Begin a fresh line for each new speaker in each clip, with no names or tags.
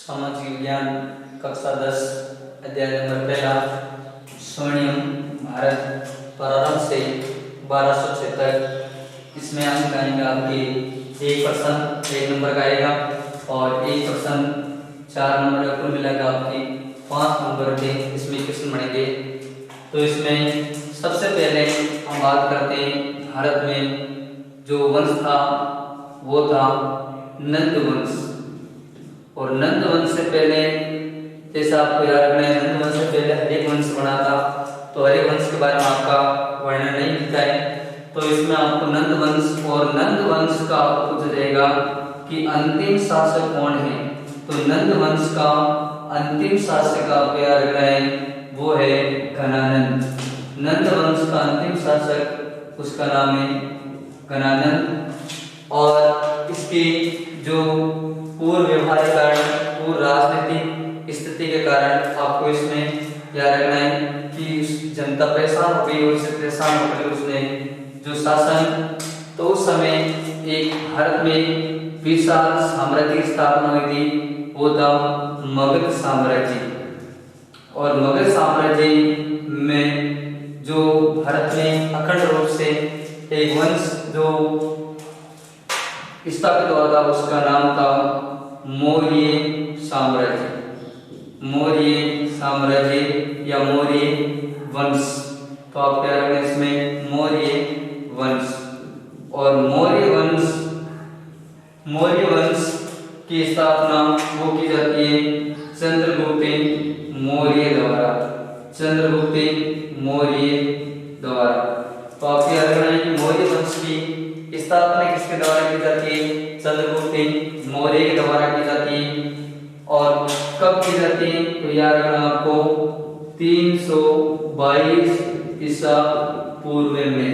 सामाजिक विज्ञान कक्षा 10 अध्याय नंबर 1 स्वर्णिम भारत प्रारंभ से 1206 तक। इसमें अंक आएंगे आपके एक प्रश्न 1 नंबर का आएगा और एक प्रश्न 4 नंबर का, कुल मिलाकर आपके 5 नंबर के इसमें क्वेश्चन बनेंगे। तो इसमें सबसे पहले हम बात करते हैं भारत में जो वंश था वो था नंद वंश। और नंद वंश से पहले जैसा आपको याद रखना है, नंद वंश से पहले हरिक वंश बना था। तो हरिक वंश के बारे में आपका वर्णन नहीं लिखा है, तो इसमें आपको नंद वंश और नंद वंश का आपको पूछा जाएगा कि अंतिम शासक कौन है। तो नंद वंश का अंतिम शासक आपको याद रखना है वो है घनानंद। नंद वंश का अंतिम शासक उसका नाम है घनानंद। और इसकी जो पूर्व व्यवहारिक कारण, पूर्व राजनीतिक स्थिति के कारण आपको इसमें याद रखना है कि जनता परेशान हो गई और उससे परेशान होकर उसने जो शासन, तो उस समय एक भारत में विशाल साम्राज्य की स्थापना हुई थी, वो था मगध साम्राज्य। और मगध साम्राज्य में जो भारत में अखंड रूप से एक वंश जो स्थापित हुआ था उसका नाम था मौर्य साम्राज्य। मौर्य साम्राज्य या मौर्य वंश। तो आप क्या रखें इसमें मौर्य वंश। और मौर्य वंश की स्थापना वो की जाती है चंद्रगुप्त मौर्य द्वारा। चंद्रगुप्त मौर्य द्वारा। तो आप क्या रखना है कि मौर्य वंश की स्थापना किसके द्वारा की जाती है? चंद्रगुप्त मौर्य के द्वारा की जाती है। और कब की जाती है? तो याद रखना आपको 322 ईसा पूर्व में।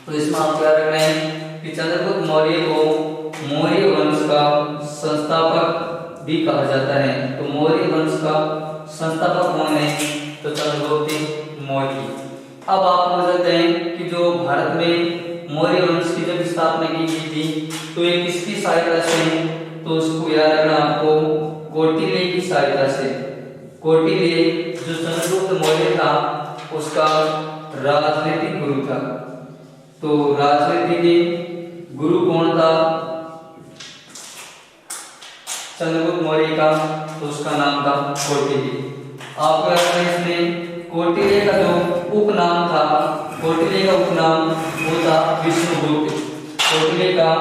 तो इसमें आपको याद रखना है कि चंद्रगुप्त मौर्य को मौर्य वंश का संस्थापक भी कहा जाता है। तो मौर्य वंश का संस्थापक कौन है? तो चंद्रगुप्त मौर्य। अब आप समझ सकते हैं कि जो भारत में मौर्य वंश की जब स्थापना की गई थी तो ये किसकी सहायता से? तो उसको याद रखना आपको कौटिल्य की सहायता से। कौटिल्य जो चंद्रगुप्त मौर्य था उसका राजनीतिक गुरु था। तो राजनीतिक गुरु कौन था चंद्रगुप्त मौर्य का? तो उसका नाम था कौटिल्य। आपको इसमें कौटिल्य का जो उपनाम था, कौटिल्य का उपनाम वो था विष्णुगुप्त। कौटिल्य का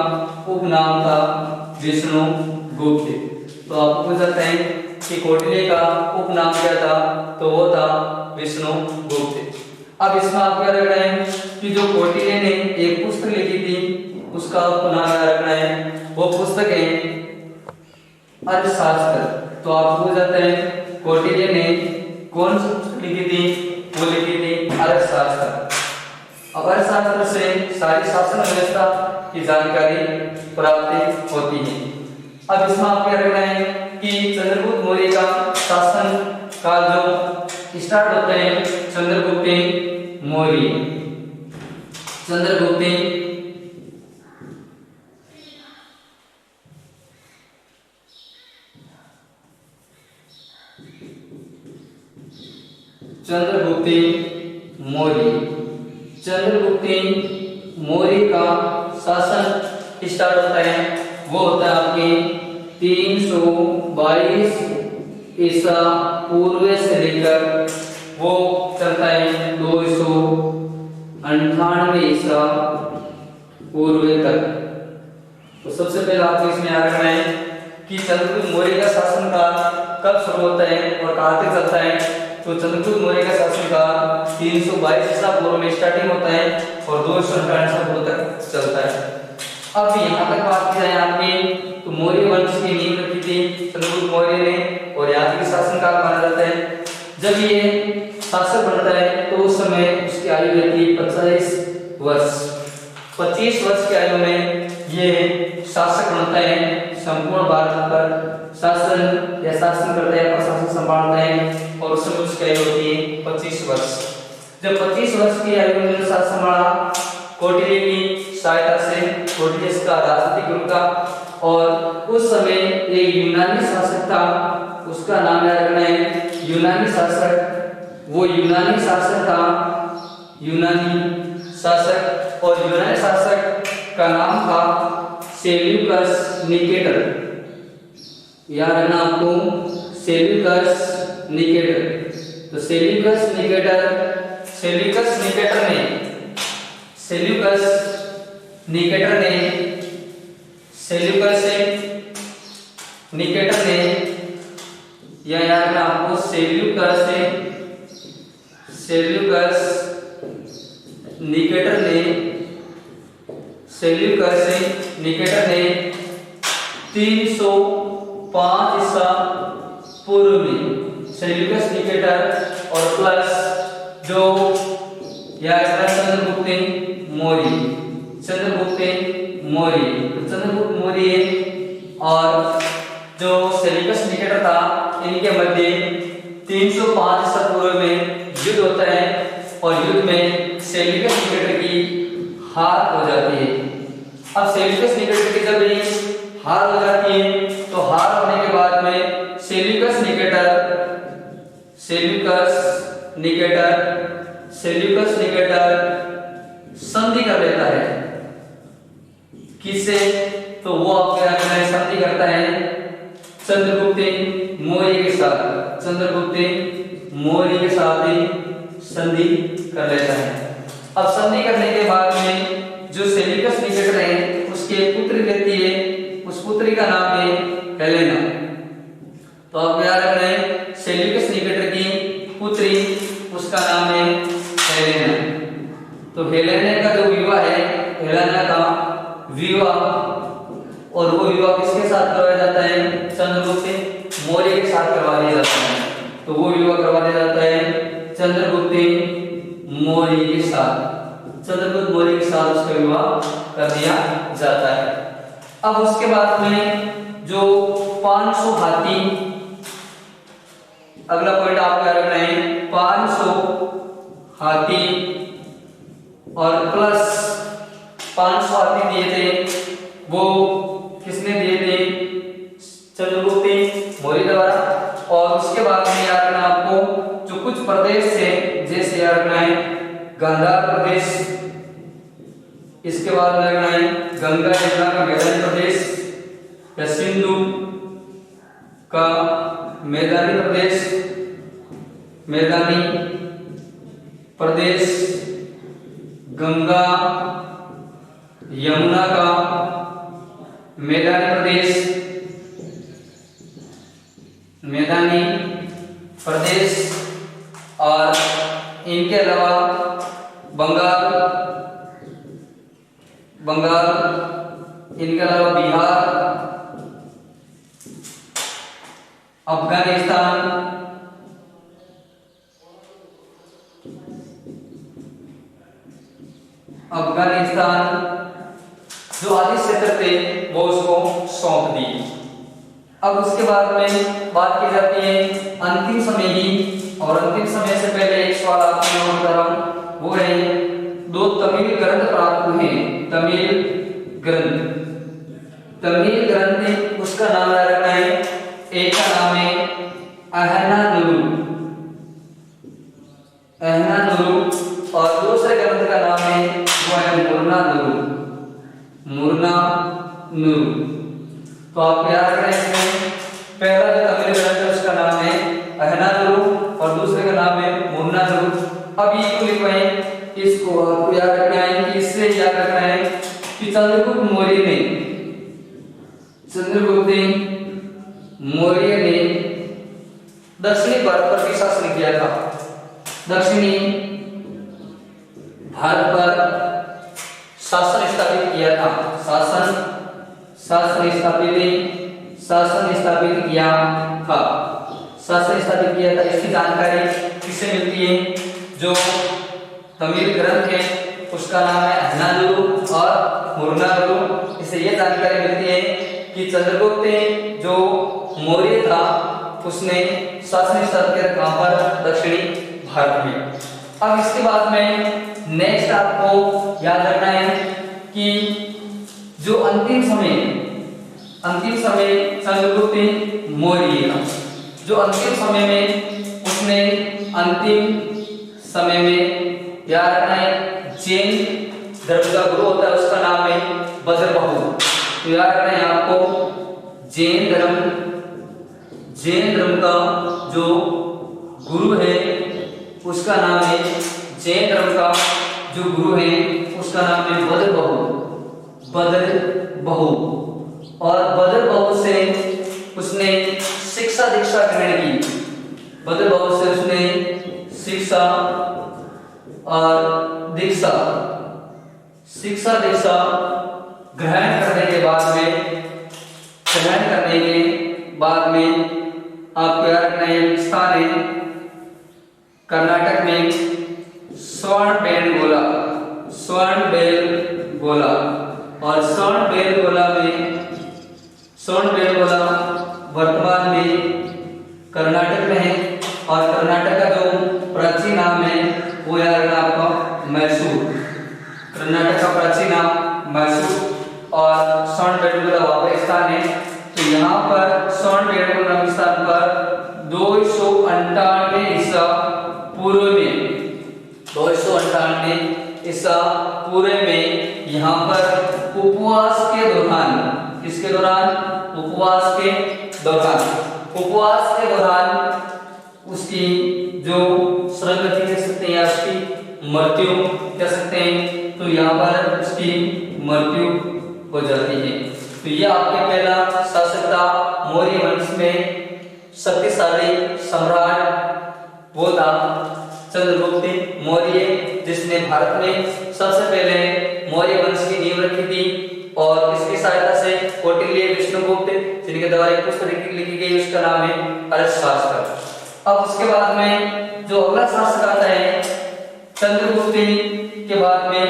उपनाम था विष्णुगुप्त। तो आप पूछ सकते हैं कि कौटिल्य का उपनाम क्या था? तो वो था विष्णुगुप्त। अब इसमें आप क्या रख रहे हैं कि जो कौटिल्य ने एक पुस्तक लिखी थी उसका आपको नाम याद रखना है, वो पुस्तक है अर्थशास्त्र। तो आप पूछ सकते हैं कौटिल्य ने कौन सी पुस्तक लिखी थी? वो लिखी थी अर्थशास्त्र। अब अर्थशास्त्र से सारी शासन व्यवस्था की जानकारी प्राप्त होती है। अब इसमें आप क्या रखना है कि चंद्रगुप्त मौर्य का शासन काल जो स्टार्ट होता है चंद्रगुप्त मौर्य। चंद्रगुप्त मौर्य। चंद्रगुप्त मौर्य का शासन स्टार्ट होता है, वो होता है आपके 322 ईसा पूर्व से लेकर वो चलता है 298 ईसा पूर्व तक। तो सबसे पहले आपको इसमें याद रखना है कि चंद्रगुप्त मौर्य का शासन काल कब शुरू होता है और कहां तक चलता है। तो चंद्रगुप्त मौर्य का शासनकाल 322 ईसा पूर्व में स्टार्टिंग होता है और 298 ईसा पूर्व तक चलता है। अब यहाँ तक बात की जाए आपकी, तो मौर्य वंश की नींव रखी थी चंद्रगुप्त मौर्य ने और यहाँ के शासनकाल माना जाता है। जब ये शासक बनता है तो उस समय उसकी आयु रहती है 25 वर्ष। 25 वर्ष की आयु में ये शासक बनता है, संपूर्ण भारत पर शासन या शासन करता है, प्रशासन संभालता है और उस समय उसकी आयु होती है 25 वर्ष। जब 25 वर्ष की आयु में शासन संभाला कौटिल्य की सहायता से, कौटिल्य का राजनीतिक गुरु का, और उस समय एक यूनानी शासक था, उसका नाम याद रखना है यूनानी शासक। वो यूनानी शासक था, यूनानी शासक, और यूनानी शासक का नाम था सेल्यूकस निकेटर। याद रखना आपको सेल्यूकस निकेटर। तो सेल्यूकस निकेटर ने सेल्यूकस निकेटर ने या याद रखना आपको सेल्यूकस निकेटर ने 305 ईसा पूर्व में सेल्यूकस निकेटर और प्लस जो चंद्रगुप्त मौर्य और जो सेल्यूकस निकेटर था, इनके मध्य 305 ईसा पूर्व में युद्ध होता है और युद्ध में सेल्यूकस निकेटर की हार हो जाती है। अब सेल्यूकस निकेटर की जब हार हो जाती है तो हार होने के बाद में सेल्यूकस निकेटर संधि कर लेता है। किससे? तो वो आपके यहाँ संधि करता है चंद्रगुप्त मौर्य के साथ, ही संधि कर लेता है। अब संधि करने के बाद में जो सेल्यूकस निकेटर है उसके पुत्री रहती है, उस पुत्री का नाम है हेलेना। तो आप याद रख रहे हैं सेल्यूकस निकेटर की पुत्री, उसका नाम है हेलेना। तो हेलेना का जो विवाह है, हेलेना का विवाह, और वो विवाह किसके साथ करवाया जाता है? चंद्रगुप्त मौर्य के साथ करवा दिया जाता है। तो वो विवाह करवा दिया जाता है चंद्रगुप्त मौर्य के साथ, उसका विवाह कर दिया जाता है। अब उसके बाद में जो 500 हाथी, अगला पॉइंट आपको याद रखना है 500 हाथी और प्लस 500 हाथी दिए थे, वो किसने दिए थे? चंद्रगुप्त मौर्य द्वारा। और उसके बाद में याद रखना आपको जो कुछ प्रदेश थे, जैसे याद रखना है गांधार प्रदेश, इसके बाद में रखना है गंगा यमुना का मैदानी प्रदेश या सिंधु का मैदानी प्रदेश, गंगा यमुना का मैदानी प्रदेश, और इनके अलावा बंगाल, इनके अलावा बिहार, अफगानिस्तान, जो आदि क्षेत्र थे वो उसको सौंप दी। अब उसके बाद में बात की जाती है अंतिम समय की, और अंतिम समय से पहले एक सवाल आपको नोट कर रहा हूं, वो है 2 तमिल ग्रंथ प्राप्त हुए। तमिल ग्रंथ, उसका नाम याद रखना है, एक का नाम है अहनानुरु, और दूसरे ग्रंथ का नाम है वो है मुरनानुरु। तो आप याद रखना है इसमें पहला जो तमिल ग्रंथ है उसका नाम है अहनानुरु और दूसरे का नाम है मुरनानुरु। अब ये क्यों लिखवाए, इसको आपको याद रखना है कि इससे याद रखना है कि चंद्रगुप्त मौर्य ने दक्षिणी भारत पर भी शासन किया था। दक्षिणी भारत पर शासन स्थापित किया था, शासन स्थापित किया था। इसकी जानकारी किससे मिलती है? जो तमिल ग्रंथ है उसका नाम है अहनानुरु और मुरनानुरु। इससे यह जानकारी मिलती है कि चंद्रगुप्त जो मौर्य था उसने शासन स्थापित किया कहां पर? दक्षिणी भारत में। अब इसके बाद में नेक्स्ट आपको याद रखना है कि जो अंतिम समय अंतिम समय चंद्रगुप्त मौर्य का, जो अंतिम समय में उसने अंतिम समय में याद रखना है जैन धर्म का गुरु होता है, उसका नाम है भद्रबाहु। तो याद रखना है आपको जैन धर्म का जो गुरु है उसका नाम है, जैन धर्म का जो गुरु है उसका नाम है भद्रबाहु। और भद्रबाहु से उसने शिक्षा दीक्षा ग्रहण की। भद्रबाहु से उसने शिक्षा और दीक्षा ग्रहण करने के बाद में आपको याद रखना है स्थान है कर्नाटक में श्रवणबेलगोला। और श्रवणबेलगोला वर्तमान में कर्नाटक में है। और कर्नाटक का जो प्राचीन नाम है वो याद रखना आपका मैसूर। कर्नाटक का प्राचीन नाम मैसूर और श्रवणबेलगोला वहां पर स्थान है। तो यहाँ पर श्रवणबेलगोला नाम स्थान पर 298 ईसा पूर्व में यहाँ पर उपवास के दौरान, किसके दौरान? उपवास के दौरान उसकी जो श्रमगति कह सकते हैं या उसकी मृत्यु कह सकते हैं, तो यहाँ पर उसकी मृत्यु हो जाती है। तो ये आपके पहला शासक था मौर्य वंश में शक्तिशाली सम्राट वो था चंद्रगुप्त मौर्य, जिसने भारत में सबसे पहले मौर्य वंश की नींव रखी थी। और इसकी सहायता से कौटिल्य, विष्णुगुप्त जिनके द्वारा एक पुस्तक लिखी गई उसका नाम है अर्थशास्त्र। अब उसके बाद में जो अगला शासक आता है चंद्रगुप्त के बाद में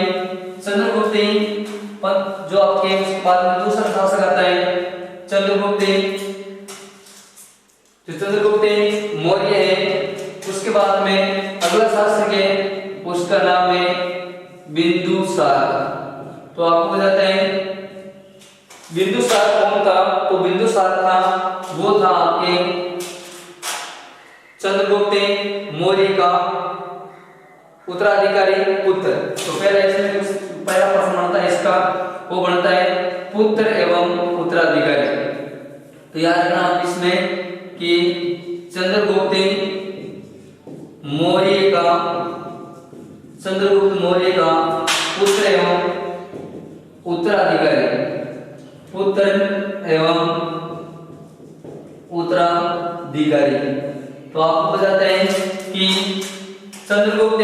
जो आपके उसके बाद में दूसरा शासक आता है चंद्रगुप्त मौर्य है। उसके बाद में अगला शासक है उसका नाम है बिंदुसार। तो आपको बताते हैं बिंदुसार कौन था? तो बिंदुसार वो था आपके चंद्रगुप्त मौर्य का उत्तराधिकारी पुत्र। तो पहला प्रश्न बनता है इसका, वो बनता है पुत्र एवं उत्तराधिकारी। तो याद रखना आप इसमें कि चंद्रगुप्त मौर्य का पुत्र एवं उत्तराधिकारी, तो आपको बताते हैं कि चंद्रगुप्त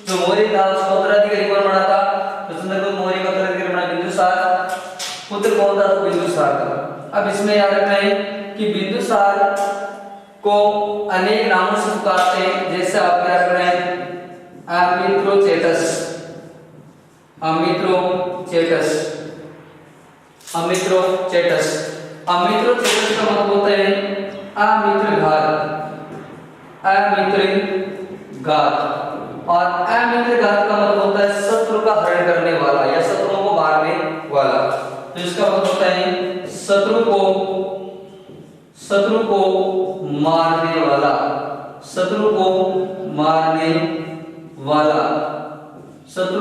जो मौर्य था उसका उत्तराधिकारी कौन बना था? तो चंद्रगुप्त मौर्य का उत्तराधिकारी बना बिंदुसार। पुत्र कौन था? तो बिंदुसार था। अब इसमें याद रखना है कि बिंदुसार को अनेक नामों से पुकारते हैं, जैसे आप याद रखना है अमित्रोचेटस का मतलब होता है अमित्रघात। और अमित्रघात का मतलब होता है शत्रु का हरण करने वाला या शत्रुओं को मारने वाला। तो इसका मतलब होता है शत्रु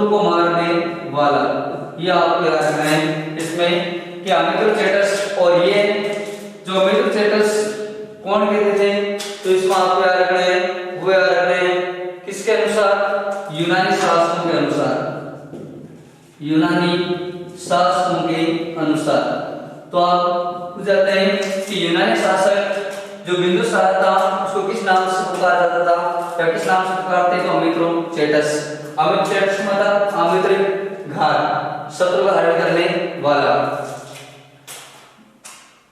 को मारने वाला। ये आपको याद रखना है इसमें कि अमित्रोचेटस। और ये जो अमित्रोचेटस कौन कहते थे? तो इसमें आपको याद रखना है, वो याद रखना है किसके अनुसार? यूनानी शासकों के अनुसार। तो आप पूछ जाते हैं कि यूनानी शासक जो बिंदुसार था उसको किस नाम से पुकारा जाता था या किस नाम से पुकारते? तो अमित्रोचेटस मतलब अमित्रघात, शत्रु का हरण करने वाला।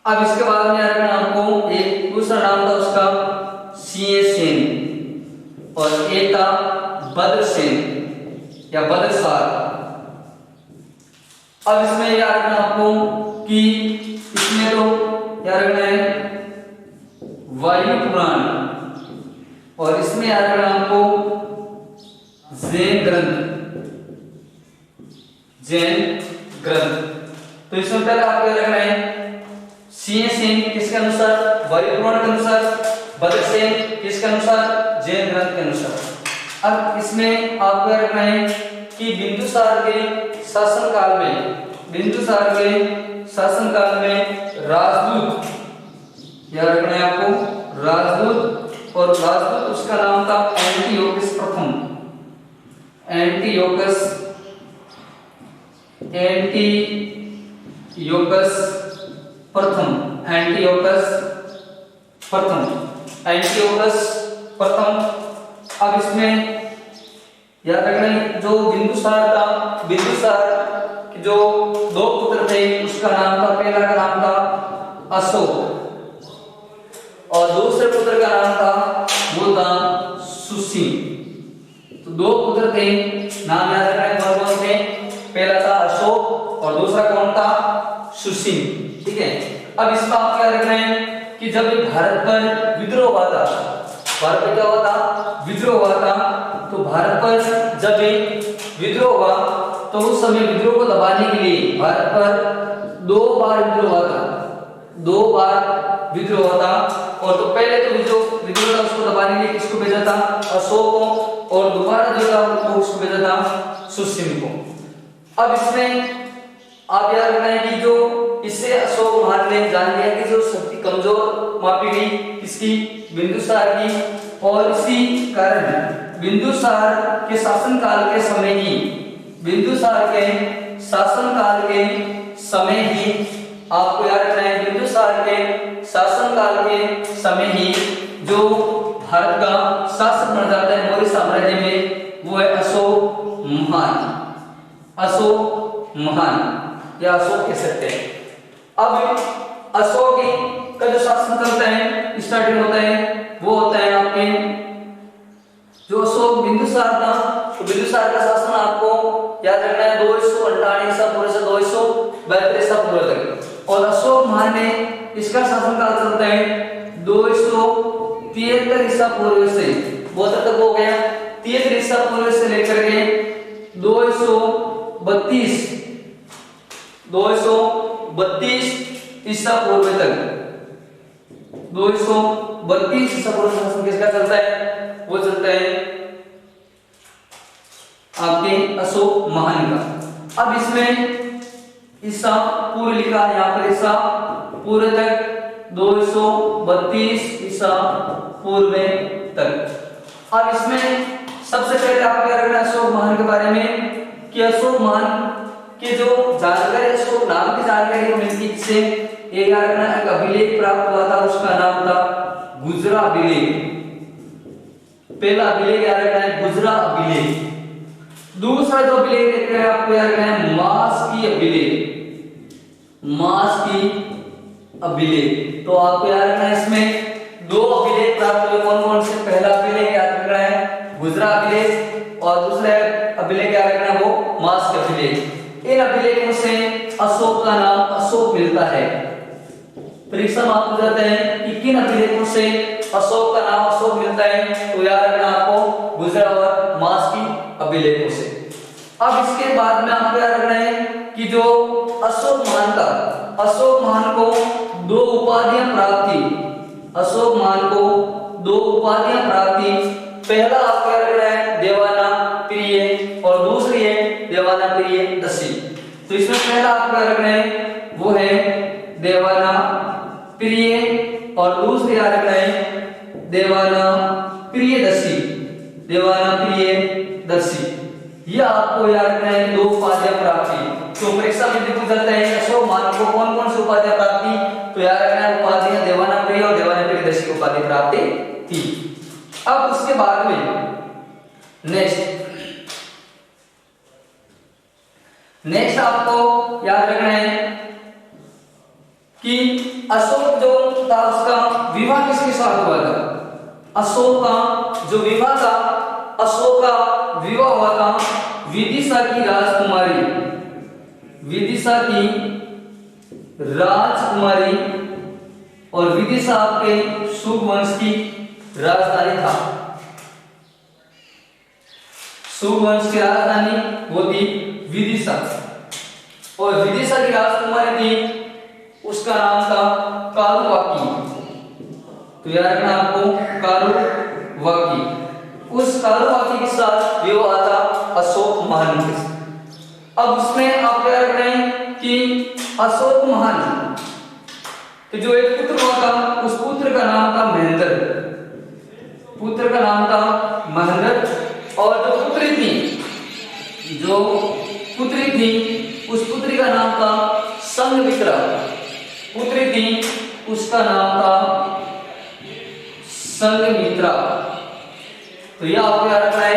अब इसके बाद में याद रखना आपको एक दूसरा नाम था उसका सिंहसेन और एक था भद्रसेन या भद्रसार। अब इसमें याद रखना आपको कि इसमें तो याद रखना है वायु पुराण और इसमें याद रखना आपको जैन ग्रंथ। तो इसमें पहले आपको याद रखना है सिंह सेन किसके अनुसार? वायुपुराण के अनुसार। भद्रसेन किसके अनुसार? जैन ग्रंथ के अनुसार। अब इसमें आपको रखना है कि बिंदुसार के शासनकाल में राजदूत, याद रखना है आपको, राजदूत, और राजदूत उसका नाम था एंटियोकस प्रथम। एंटियोकस प्रथम। अब इसमें याद रखना है जो बिंदुसार के जो दो पुत्र थे उसका नाम था, पहला का नाम था अशोक और दूसरे पुत्र का नाम था वो था सुसीम। तो दो पुत्र थे, नाम याद रखना है कौन थे? पहला था अशोक और दूसरा कौन था? सुसीम। ठीक है। अब इसमें आपको याद रखना है कि जब भारत पर विद्रोह हुआ था, भारत में क्या हुआ था? विद्रोह हुआ था। तो भारत पर जब विद्रोह हुआ तो उस समय विद्रोह को दबाने के लिए भारत पर 2 बार विद्रोह हुआ था। 2 बार विद्रोह हुआ था। और तो पहले तो विद्रोह था उसको दबाने के लिए किसको भेजा था? अशोक को। और दोबारा जो था वो उसको भेजा था सुसीम को। अब इसमें आप याद रखना है कि जो इससे अशोक महान ने जान लिया कि जो शक्ति कमजोर मापी गई किसकी? बिंदुसार की। और इसी कारण बिंदुसार के शासनकाल के समय ही आपको याद रखना है, बिंदुसार के शासनकाल के समय ही जो भारत का शासक बन जाता है मौर्य साम्राज्य में, वो है अशोक महान या अशोक कह सकते हैं। अब अशोक का जो शासन चलता है, स्टार्टिंग होता है, वो होता है आपके जो अशोक बिंदुसार था। तो बिंदुसार का शासन आपको याद रखना है 258 ईसा पूर्व से 272 ईसा पूर्व तक। और अशोक महान ने इसका शासनकाल चलता है 273 ईसा पूर्व से, बहुत तक हो गया 73 ईसा पूर्व से लेकर के 232 ईसा पूर्व तक। 232 ईसा पूर्व शासन किसका चलता है? वो चलता है आपके अशोक महान का। अब इसमें ईसा पूर्व लिखा है, यहाँ पर ईसा पूर्व तक 232 ईसा पूर्व तक। अब इसमें सबसे पहले आपको क्या रखना है अशोक महान के बारे में कि अशोक महान के जो जानकारी, अशोक नाम की जानकारी मिलती है, एक याद रखना एक अभिलेख प्राप्त हुआ था, उसका नाम था गुजरा अभिलेख। पहला अभिलेख याद रखना है गुजरा अभिलेख। दूसरा जो अभिलेख देख रहे हैं आपको याद रखना है मास्की अभिलेख। तो आपको याद रखना है इसमें 2 अभिलेख प्राप्त हुए, कौन कौन से? पहला अभिलेख याद रखना है गुजरा अभिलेख और दूसरा अभिलेख याद रखना है वो मास्की अभिलेख। इन अभिलेखों से अशोक का नाम अशोक मिलता है। परीक्षा में आपको जाते हैं कि किन अभिलेखों से अशोक का नाम अशोक मिलता है, तो याद रखना आपको गुजरा और मास्की अभिलेखों से। अब इसके बाद में आपको याद रखना है कि जो अशोक महान को 2 उपाधियां प्राप्त थी। अशोक महान को 2 उपाधियां प्राप्त थी। पहला आपको याद रखना है देवाना प्रिय और दूसरी है देवाना प्रिय दसी। तो इसमें पहला आपको याद रखना है वो है देवाना प्रिय और दूसरी याद रखना है देवाना प्रिय दसी। यह आपको याद रखना है 2 उपाधियां प्राप्त थी। तो परीक्षा में भी पूछा जाता है अशोक महान को कौन कौन सी उपाधियां प्राप्त थी, तो याद रखना है उपाधियां देवाना प्रिय और देवाना प्रिय दसी की उपाधि प्राप्त थी। अब उसके बाद में नेक्स्ट आपको याद रखना है कि अशोक जो था उसका विवाह किसके साथ हुआ था? अशोक का जो विवाह था, अशोक का विवाह हुआ था विदिशा की राजकुमारी और विदिशा आपके शुंग वंश की राजधानी था। शुंग वंश की राजधानी वो थी विदिशा और विदिशा की राजकुमारी थी, उसका नाम था कारुवाकी, तो याद रखना आपको कारुवाकी। उस कारुवाकी के साथ विवाह था अशोक महान के साथ। अब उसमें आप क्या रख रहे हैं कि अशोक महान तो जो एक पुत्र हुआ था उस पुत्र का नाम था महेंद्र, पुत्र का नाम था महेंद्र। और जो पुत्री थी उस पुत्री का नाम था संघमित्रा, पुत्री थी उसका नाम था संघमित्रा। तो यह आपको याद रखना है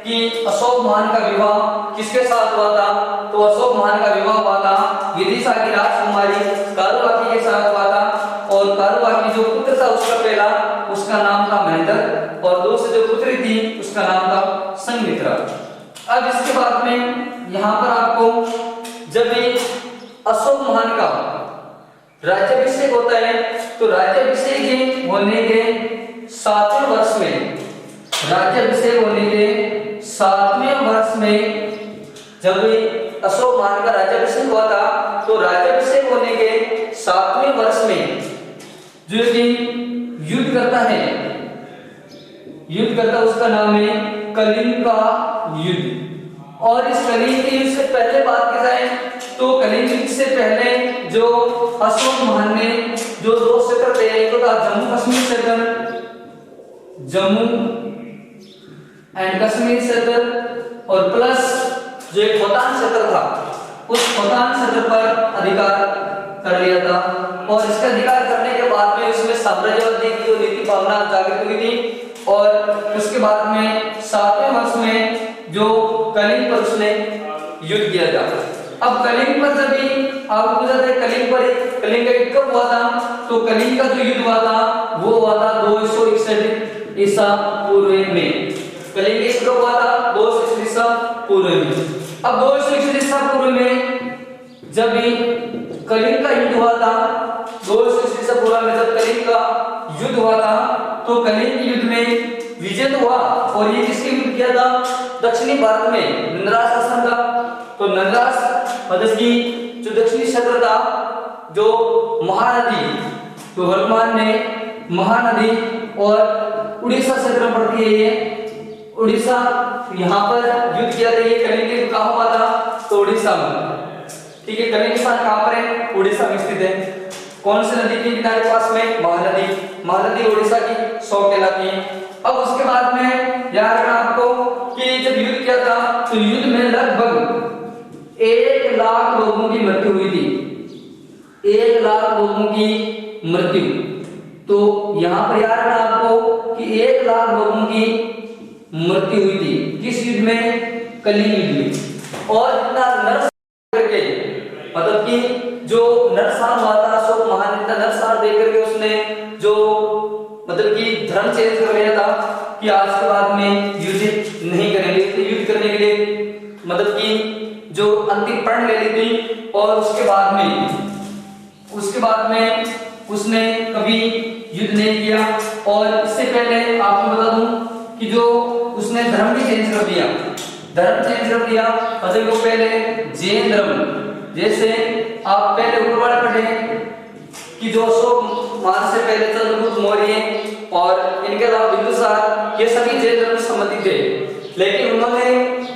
कि अशोक महान का विवाह किसके साथ हुआ था, तो अशोक महान का विवाह हुआ था विदिशा की राजकुमारी कारुवाकी के साथ हुआ था। और कारुवाकी जो पुत्र था उसका पहला, उसका नाम था महेंद्र, और दूसरी जो पुत्री थी उसका नाम था संघमित्रा। अब इसके बाद में यहाँ पर आपको जब भी अशोक महान का राज्याभिषेक होता है तो राज्याभिषेक होने के 7वें वर्ष में, राज्याभिषेक होने के 7वें वर्ष में जब अशोक महान का राज्याभिषेक हुआ था तो राज्याभिषेक होने के 7वें वर्ष में जो युद्ध करता उसका नाम है कलिंग का युद्ध। और इस कलिंग के युद्ध से पहले बात की जाए तो कलिंग युद्ध से पहले जो अशोक महान ने जो 2 क्षेत्र थे, एक तो था जम्मू कश्मीर क्षेत्र, जम्मू एंड कश्मीर क्षेत्र, और प्लस जो एक खोतान क्षेत्र था उस खोतान क्षेत्र पर अधिकार कर लिया था। और इसका अधिकार करने के बाद में उसमें साम्राज्यवादी की जो नीति भावना जागृत हुई थी। और उसके बाद में 7वें वर्ष में जो कलिंग पर उसने युद्ध किया था। अब कलिंग पर जब भी आपको पता है कलिंग का युद्ध कब हुआ था, तो कलिंग का जो युद्ध हुआ था वो हुआ था 261 ईसा पूर्व में। कलिंग का युद्ध हुआ था 261 ईसा पूर्व में। अब 261 ईसा पूर्व में जब भी कलिंग का युद्ध हुआ था, 261 ईसा पूर्व में जब कलिंग का युद्ध हुआ था तो कलिंग के युद्ध में विजय हुआ। और ये किसके युद्ध किया था, दक्षिणी भारत में नंदराज शासन का। तो नंदराज मतलब की जो दक्षिणी क्षेत्र था, जो महानदी, तो वर्तमान में महानदी और उड़ीसा क्षेत्र पड़ती है ये उड़ीसा, यहाँ पर युद्ध किया था। ये कलिंग के कहाँ हुआ था, तो उड़ीसा में। ठीक है, कलिंग स्थान कहाँ पर है, उड़ीसा में स्थित है। कौन सी नदी के किनारे पास में, महानदी उड़ीसा की 100 कहलाती है। अब उसके बाद में याद रखना आपको कि जब युद्ध किया था तो युद्ध में लगभग 1 लाख लोगों की मृत्यु हुई थी, 1 लाख लोगों की मृत्यु। तो यहाँ पर याद रखना आपको कि 1 लाख लोगों की मृत्यु हुई थी किस युद्ध में, कलिंग युद्ध में। और इतना नरसंहार करके, मतलब कि जो नरसंहार हुआ था अशोक महान, इतना नरसंहार देख करके उसने जो मतलब कि धर्म चेंज कर लिया था कि आज के बाद में युद्ध नहीं करेंगे। तो युद्ध करने के लिए मतलब कि जो अंतिम प्रण ले ली थी। और उसके बाद में उसने कभी युद्ध नहीं किया। और इससे पहले आपको बता दूं कि जो उसने धर्म भी चेंज कर दिया, मतलब वो पहले जैन धर्म, जैसे आप पहले ऊपर पढ़े कि जो अशोक महान से पहले चंद्रगुप्त मौर्य और इनके अलावा बिंदुसार, ये सभी जैन धर्म से संबंधित थे। लेकिन उन्होंने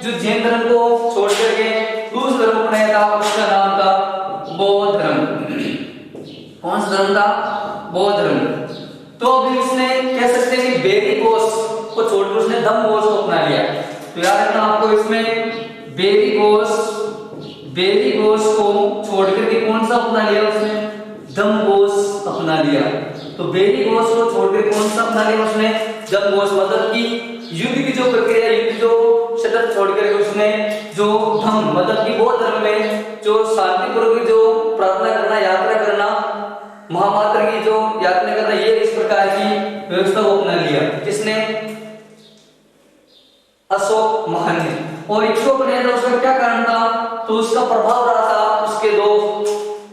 जो जैन धर्म को छोड़ करके दूसरा धर्म अपनाया था, उसका नाम था बौद्ध धर्म। कौन सा धर्म था, बौद्ध धर्म। तो अभी उसने कह सकते हैं कि वैदिक घोष को छोड़कर उसने धम्म घोष को अपना लिया। तो याद रखना आपको इसमें वैदिक घोष को छोड़कर के कौन सा अपना लिया उसने, धम्म घोष अपना लिया। तो वैदिक घोष को छोड़कर कौन सा अपना लिया उसने, धम्म घोष। मतलब कि युद्ध की जो प्रक्रिया, युद्ध जो शब्द छोड़कर उसने जो धम्म मतलब कि बौद्ध धर्म में जो शांतिपूर्वक जो प्रार्थना करना, यात्रा करना, महामात्र की जो यात्रा करना, ये इस प्रकार की व्यवस्था को अपना लिया। किसने, अशोक महान ने। और इसको अपने उसका क्या कारण था, तो उसका प्रभाव रहा था उसके दो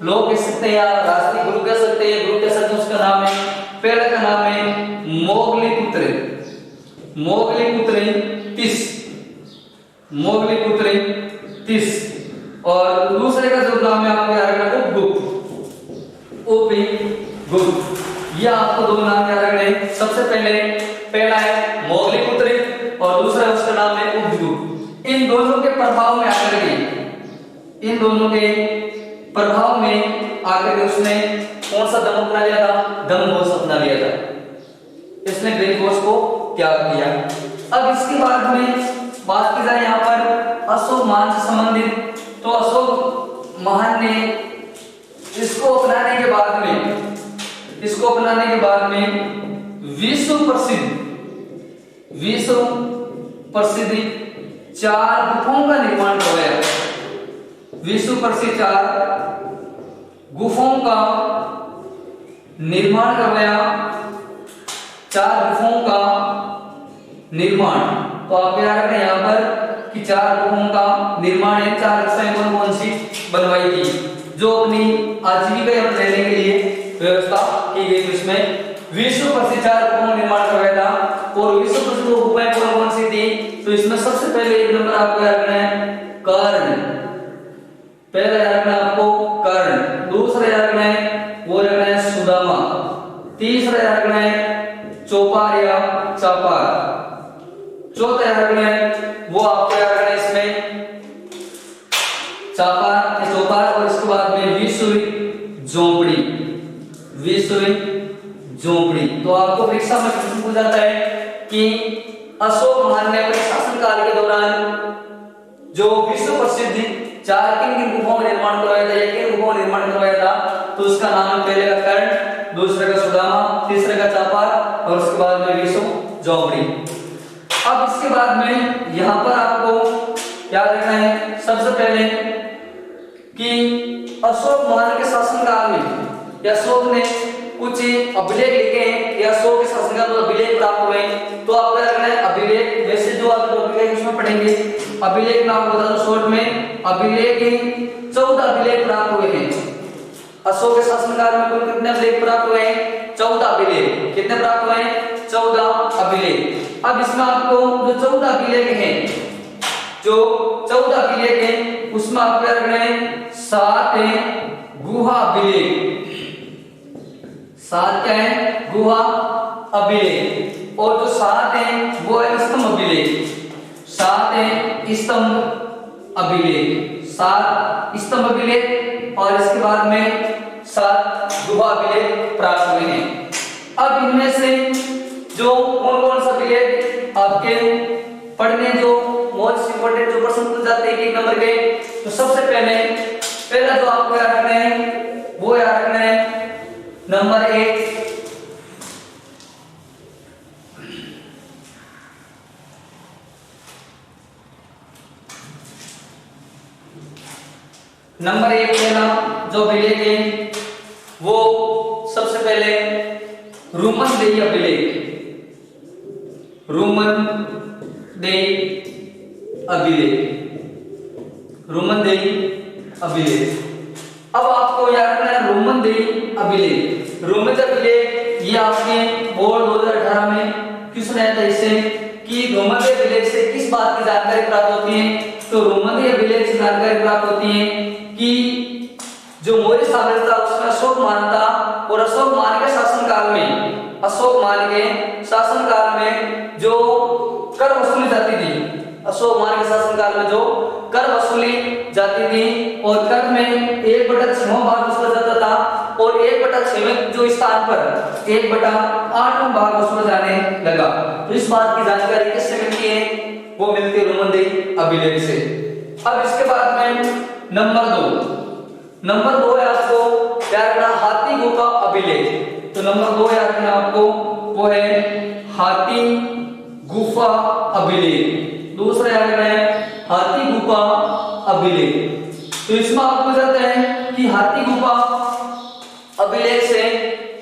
लोग कह सकते हैं या राष्ट्रीय गुरु कह सकते हैं, उसका नाम है, पहले का नाम है मोगलीपुत्र तिस, और दूसरे का जो नाम है आपको याद रखना उपगुप्त। इन दोनों के प्रभाव में आकर के उसने कौन सा दम अपना लिया था? दम घोष अपना लिया था। इसने ग्रीक घोष को त्याग किया। अब इसके बाद में बात की जाए यहाँ पर अशोक महान से संबंधित, तो अशोक महान ने इसको अपनाने के बाद में विश्व प्रसिद्ध 4 गुफाओं का निर्माण करवाया। विश्व प्रसिद्ध 4 गुफाओं का निर्माण करवाया। 4 गुफाओं का निर्माण, तो आप याद रखें यहाँ पर कि 4 गुफाओं का निर्माण है। 4 गुफाएं कौन सी बनवाई थी, जो अपनी आजीविका एवं रहने के लिए व्यवस्था की गई। इसमें विश्व प्रसिद्ध 4 गुफाओं का निर्माण करवाया था। और विश्व प्रसिद्ध गुफाएं कौन सी थी, तो इसमें सबसे पहले एक नंबर आपको याद रखना है कर्ण। पहला याद रखना आपको कर्ण, दूसरा याद रखना है वो रखना है सुदामा, तीसरा याद रखना है चौपार या चापार, चौथा याद रखना है वो आपको याद रखना है इसमें चापार या चौपार। और इसके बाद में विश्व झोपड़ी। तो आपको परीक्षा में प्रश्न पूछा जाता है कि अशोक महान ने अपने शासनकाल के दौरान जो विश्व प्रसिद्ध 4 किन गुफाओं का निर्माण करवाया था या किन गुफाओं का निर्माण करवाया था, तो उसका नाम पहले का कर्ण, दूसरे का सुदामा, तीसरे का चापार और उसके बाद में विश्व झोपड़ी। अब इसके बाद में यहाँ पर आपको याद रखना है सबसे पहले कि अशोक महान के शासनकाल में या अशोक ने कुछ अभिलेख लिखे हैं या अशोक के शासनकाल में अभिलेख प्राप्त हुए। तो आपको याद रखना है अभिलेख, वैसे जो आप टॉपिक है उसमें पढ़ेंगे अभिलेख। मैं आपको बता दूं शॉर्ट में, अभिलेख 14 अभिलेख प्राप्त हुए हैं। अशोक के शासनकाल में कुल कितने अभिलेख प्राप्त हुए हैं? 14 अभिलेख। कितने प्राप्त हुए हैं? 14 अभिलेख। अब इसमें आपको जो 14 अभिलेख हैं, जो 14 अभिलेख हैं उसमें आपको याद रखना है 7 गुहा अभिलेख। 7 क्या है? गुहा अभिलेख। और जो 7 है वो है स्तंभ अभिलेख। 7 है स्तंभ अभिलेख, 7 स्तंभ अभिलेख और इसके बाद में 7 गुहा अभिलेख प्राप्त हुए हैं। अब इनमें से जो कौन सा अभिलेख आपके पढ़ने जो मोस्ट इंपोर्टेंट जो प्रश्न पूछे जाते हैं 1 नंबर के, तो सबसे पहला जो आपको याद रखना है वो याद रखना है नंबर 1 पहला जो अभिलेख है वो सबसे पहले रुमनदेही अभिलेख। रुमनदेही अभिलेख। अब आपको याद रखना है रुमनदेही अभिलेख। रुमनदेही अभिलेख ये आपके बोर्ड 2018 में क्वेश्चन आया था इससे कि रुमनदेही अभिलेख से किस बात की जानकारी प्राप्त होती है। तो रुमनदेही अभिलेख से जानकारी प्राप्त होती है कि जो मौर्य साम्राज्य था उसमें अशोक महान था और अशोक महान के शासनकाल में जो कर वसूली जाती थी, अशोक महान के शासनकाल में जो कर वसूली जाती थी और कर में 1/6 भाग वसूला जाता था और 1/6 में जो स्थान पर 1/8 भाग वसूला जाने लगा। तो इस बात की जानकारी किससे मिलती है? वो मिलती है रुमनदेही अभिलेख से। अब इसके बाद में नंबर 2 है आपको याद रखना हाथी गुफा अभिलेख। तो नंबर 2 याद रखना आपको वो है हाथी गुफा अभिलेख। दूसरा याद रखना है हाथी गुफा अभिलेख। तो इसमें आपको जाता है कि हाथी गुफा अभिलेख से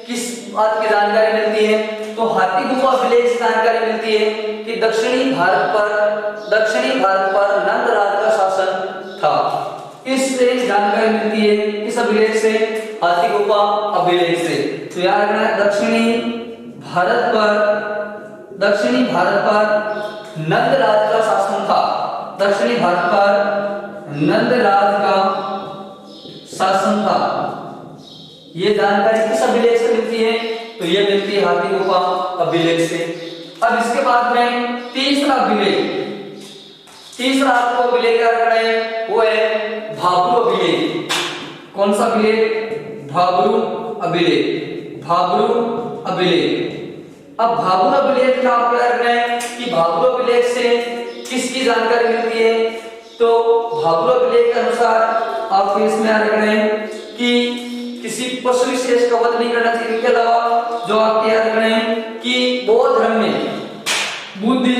किस बात की जानकारी मिलती है? तो हाथी गुफा अभिलेख से जानकारी मिलती है कि दक्षिणी भारत पर नंद राज का शासन था। इससे जानकारी मिलती है इस अभिलेख से, हाथी गुफा अभिलेख से। तो याद रखना दक्षिणी भारत पर नंद राज का शासन था। दक्षिणी भारत पर नंद राज का शासन था। ये जानकारी किस अभिलेख से मिलती है? तो ये मिलती है हाथी गुफा अभिलेख से। अब इसके बाद में तीसरा तीसरा आपको अभिलेख याद रखना है, वो है भाब्रू अभिलेख। कौन सा अभिलेख? भाब्रू अभिलेख। भाब्रू अभिलेख। अब भाब्रू अभिलेख का आपको याद रखना है कि भाब्रू अभिलेख से किसकी जानकारी मिलती है? तो भाब्रू अभिलेख के अनुसार आपको इसमें याद रखना है कि किसी पशु विशेष का वध नहीं करना चाहिए। इसके अलावा जो आपके याद रखना है कि बौद्ध धर्म में बुद्धि,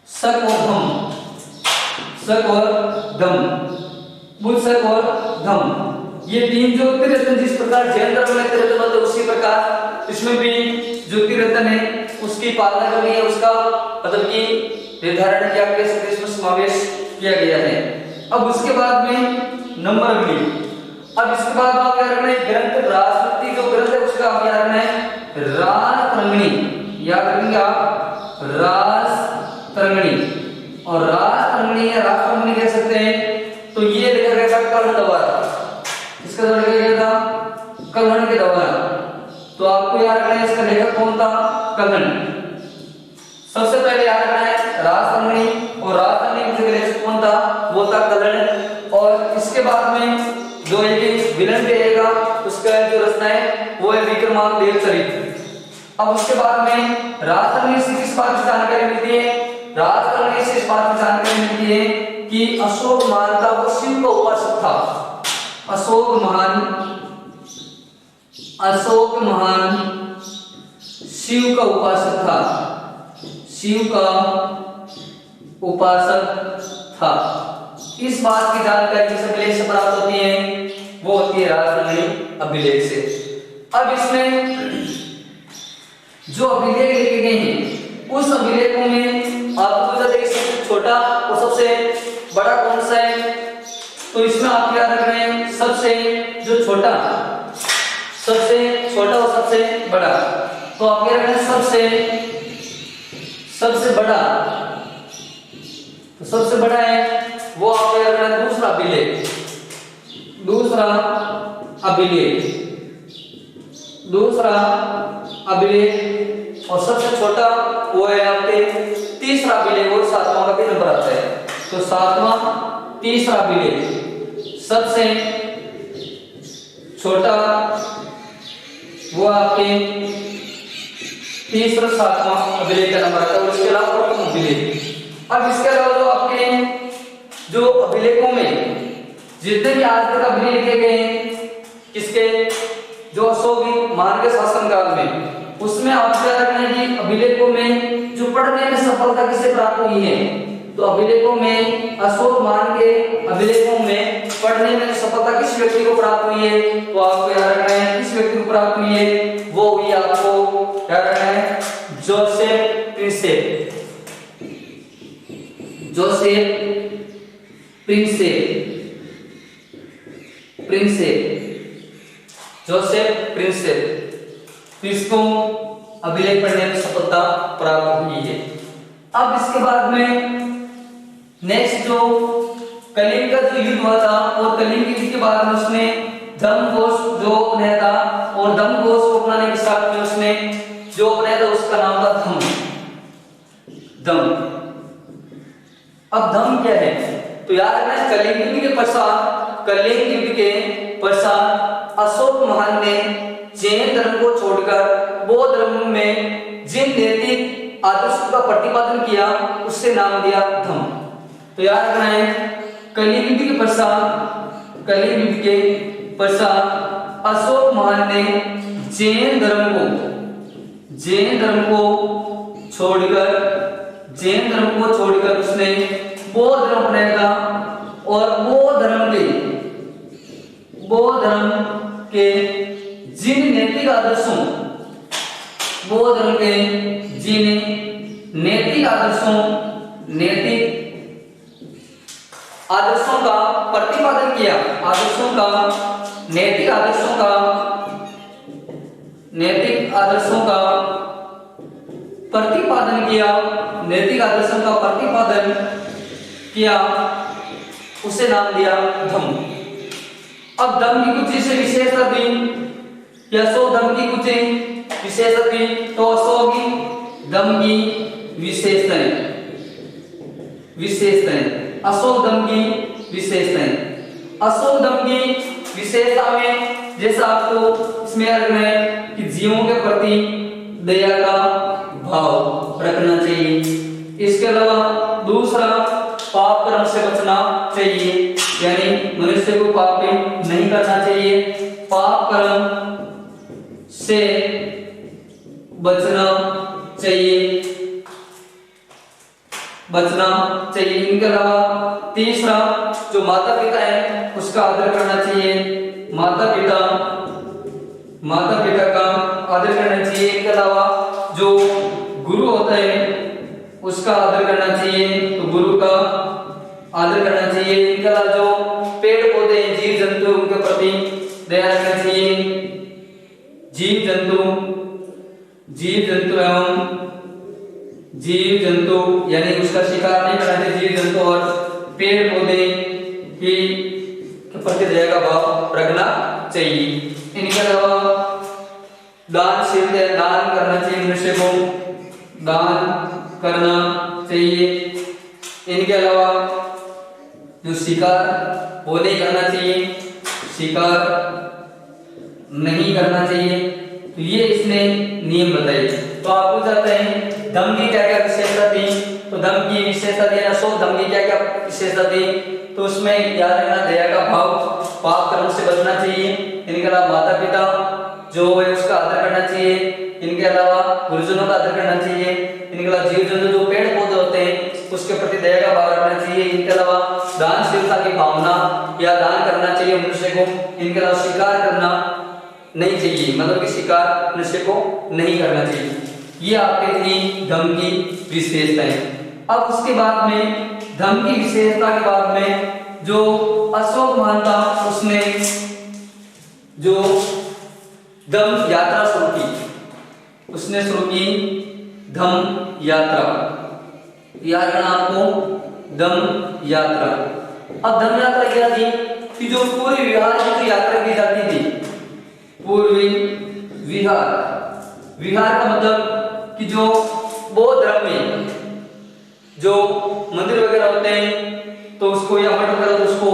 शक और धम्म, शक और धम्म, बुद्ध, शक और धम्म, ये तीन जो त्रिरत्न जिस प्रकार जैन धर्म में त्रिरत्न होते उसी प्रकार इसमें भी जो त्रिरत्न है उसकी पालना करनी है, उसका मतलब कि निर्धारण क्या कह सकते इसमें समावेश किया गया है। अब उसके बाद में नंबर अभिलेख। अब इसके बाद आप क्या रखना है? ग्रंथ राजनीति जो ग्रंथ है उसका आप क्या रखना है? राजतरंगिणी। याद रखेंगे आप, राजतरंगिणी। और राजतरंगिणी या राजतरंगिणी कह सकते हैं। तो ये लिखा गया था कर्ण द्वारा। इसका जो लिखा गया था कर्ण के द्वारा। तो आपको याद रखना है इसका लेखक कौन था? कर्ण। सबसे पहले याद रखना है राजतरंगिणी, और राजतरंगिणी के लेखक कौन था? वो था कर्ण। और इसके बाद में जो एक विलन रहेगा उसका जो रचना है वो है विक्रमांक देवचरित। अब उसके बाद में राजतरंगिणी से किस बात की जानकारी मिलती है? राजतरंगिणी से इस बात की जानकारी मिलती है कि अशोक महान था वो शिव का उपासक था। अशोक महान शिव का उपासक था। शिव का उपासक था। इस बात की जानकारी किस अभिलेख से प्राप्त होती है? वो होती है राजतरंगिणी अभिलेख से। अब इसमें जो अभिलेख लिखे गए हैं उस अभिलेखों में आपको पूछा जाए सबसे छोटा और सबसे बड़ा कौन सा है? तो इसमें आप याद रख रहे हैं सबसे जो छोटा, सबसे छोटा और सबसे बड़ा। तो आप क्या रख रहे हैं? सबसे बड़ा। तो सबसे बड़ा है वो आप क्या रख रहे हैं? दूसरा अभिलेख। दूसरा अभिलेख। और सबसे छोटा वो है आपके तीसरा अभिलेख, और सातवां का भी नंबर आता है। तो सातवां तीसरा अभिलेख। सबसे छोटा वो आपके तीसरा सातवां अभिलेख का नंबर आता है, और इसके अलावा प्रथम अभिलेख। अब इसके अलावा जो आपके जो अभिलेखों में जितने भी आज तक अभिलेख लिखे गए हैं किसके? जो अशोक महान के शासनकाल में, उसमें आप क्या रखना है कि अभिलेखों में जो पढ़ने में सफलता किसे प्राप्त हुई है? तो अभिलेखों में अशोक महान के अभिलेखों में पढ़ने में सफलता किस व्यक्ति को प्राप्त हुई है? तो आपको याद रखना है किस व्यक्ति को प्राप्त हुई है? वो हुई आपको याद रखना है जोसेफ प्रिंसेप। जोसेफ प्रिंसेप इसको अभिलेख पढ़ने में सफलता प्राप्त हुई है। अब इसके बाद में नेक्स्ट जो कलिंग का जो युद्ध हुआ था, और कलिंग के युद्ध के बाद में उसने धम्मघोष जो अपनाया था, और धम्मघोष को अपनाने के साथ में उसने जो अपनाया था उसका नाम था धम्म। अब धम्म क्या है? तो याद रखना कलिंग युद्ध के पश्चात अशोक महान ने जैन धर्म को छोड़कर बौद्ध धर्म में जिन नैतिक आदर्शों का प्रतिपादन किया उससे नाम दिया धम्म। तो याद रखना है कलिंग युद्ध के पश्चात अशोक महान ने जैन धर्म को छोड़कर उसने बौद्ध धर्म अपनाया था, और बौद्ध धर्म के जिन नैतिक आदर्शों का प्रतिपादन किया, नैतिक आदर्शों का प्रतिपादन किया उसे नाम दिया धम्म। अब धम्म की कुछ विशेषता थी, या सो धम्म की कुछ विशेषता थी। तो अशोक दम की विशेषताएं, अशोक दम की विशेषताएं। अशोक दम की विशेषता में जैसा आपको इसमें अर्थ है कि जीवों के प्रति दया का भाव रखना चाहिए। इसके अलावा दूसरा, पाप कर्म से बचना चाहिए, यानी मनुष्य को पापी नहीं करना चाहिए, पाप कर्म से बचना चाहिए। इनके अलावा तीसरा, जो माता पिता है उसका आदर करना चाहिए, माता पिता का आदर करना चाहिए। इनके अलावा जो गुरु होता है उसका आदर करना चाहिए, तो गुरु का आदर करना चाहिए। इनके अलावा जो पेड़ पौधे, जीव जंतु, उनके प्रति दया रखना चाहिए। जीव जंतु यानी उसका शिकार नहीं करना चाहिए, जीव जंतु और पेड़ पौधे की प्रति दया का भाव रखना चाहिए। इनके अलावा दान करना चाहिए, मनुष्य को दान करना चाहिए। इनके अलावा जो शिकार वो नहीं करना चाहिए, तो ये इसने नियम बताए। तो आप पूछ जाते हैं दम की क्या क्या विशेषता थी, तो दम की विशेषता थी ना, सो दम की क्या क्या विशेषता थी, तो उसमें याद रखना दया का भाव, पाप कर्म से बचना चाहिए। इनके अलावा माता पिता जो है उसका आदर करना चाहिए। इनके अलावा गुरुजनों का आदर करना चाहिए। इनके अलावा जीव जंतु जो पेड़ पौधे होते हैं उसके प्रति दया का भाव रखना चाहिए। इनके अलावा दानशीलता की भावना या दान करना चाहिए मनुष्य को। इनके अलावा शिकार करना नहीं चाहिए, मतलब कि शिकार मनुष्य को नहीं करना चाहिए। ये आपके थी धम्म की विशेषताएं। अब उसके बाद में धम्म की विशेषता के बाद में जो अशोक महान था उसने जो धम्म यात्रा शुरू की, उसने शुरू की धम्म यात्रा। याद करना आपको धम्म यात्रा। अब धम्म यात्रा क्या थी कि जो पूरे विहार की जो यात्रा की जाती थी, पूर्वी विहार का मतलब कि जो बौद्ध धर्म में जो मंदिर वगैरह होते हैं तो उसको या मठ वगैरह तो उसको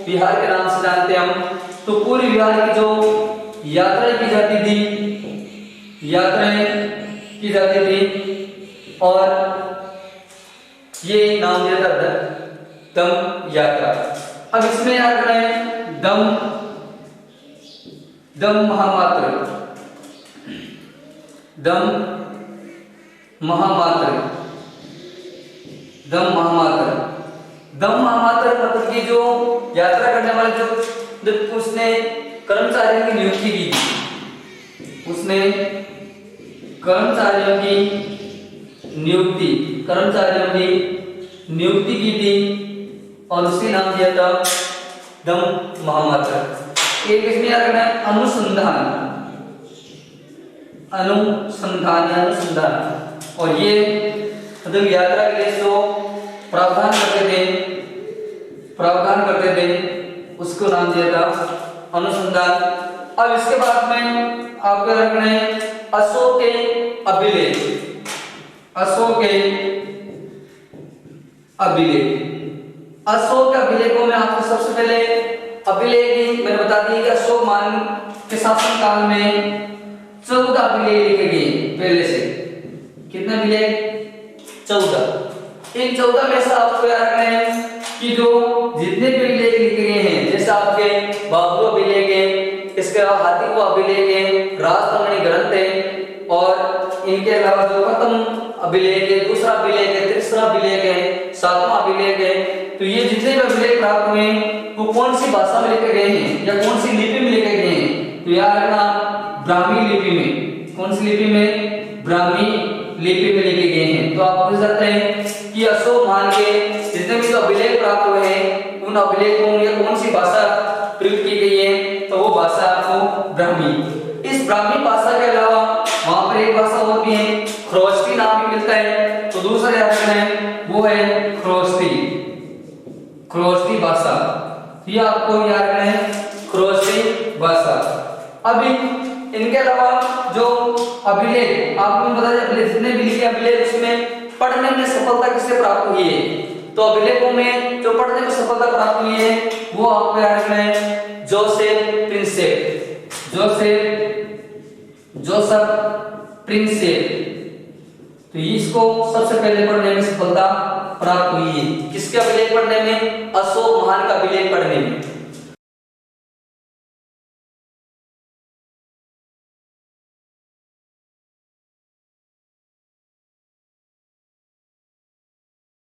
विहार के नाम से जानते हैं हम। तो पूरी विहार की जो यात्राएं की जाती थी और ये नाम दिया था धम्म यात्रा। अब इसमें याद करें धम्म महामात्र मतलब कि जो यात्रा करने वाले जो उसने कर्मचारियों की नियुक्ति की थी, उसने कर्मचारियों की नियुक्ति की थी और उसके नाम दिया था धम्म महामात्र। एक इसमें याद रखना है अनुसंधान। और ये मतलब यात्रा के लिए जो प्रावधान करते थे उसको नाम दिया था अनुसंधान। अब इसके बाद में आपको रखना है अशोक के अभिलेख अभिलेखों में आपको सबसे पहले अभिलेख मैंने बता दिया कि अशोक मान के शासन काल में 14 अभिलेख लिखे गए। पहले से कितने अभिलेख? 14। इन 14 में से आपको याद रखना है कि जो जितने भी अभिलेख लिखे गए हैं, जैसे आपके बाबू अभिलेख है, इसके अलावा हाथी को अभिलेख है, राजतमणी ग्रंथ है, और इनके अलावा जो प्रथम अभिलेख है, दूसरा अभिलेख है, तीसरा अभिलेख है, सातवां अभिलेख है। तो ये जितने भी अभिलेख प्राप्त हुए वो कौन सी भाषा में लिखे गए हैं या कौन सी लिपि में लिखे गए हैं? तो याद रखना ब्राह्मी लिपि में। कौन सी लिपि में? ब्राह्मी लिपि में लिखे गए हैं। तो आप पूछ सकते हैं कि अशोक महान के जितने भी अभिलेख प्राप्त हुए हैं उन अभिलेखों में कौन सी भाषा प्रयुक्त की गई है? तो वो भाषा आपको ब्राह्मी। इस ब्राह्मी भाषा के अलावा वहां पर एक भाषा और भी है, खरोष्टी नाम भी मिलता है। तो दूसरा याद रखना है वो है खरोष्टी भाषा। ये आपको याद रखना है खरोष्टी भाषा। अभी इनके अलावा जो अभिलेख आपको बता दें, अभिलेख जितने भी लिखे अभिलेख उसमें पढ़ने में सफलता किससे प्राप्त हुई है, तो अभिलेखों में जो पढ़ने में सफलता प्राप्त हुई है वो आपको याद रखना है जोसेफ प्रिंसेप, जोसेफ प्रिंसेप। तो इसको सबसे पहले पढ़ने में सफलता प्राप्त हुई है, किसके अभिलेख पढ़ने में, अशोक महान का अभिलेख पढ़ने में।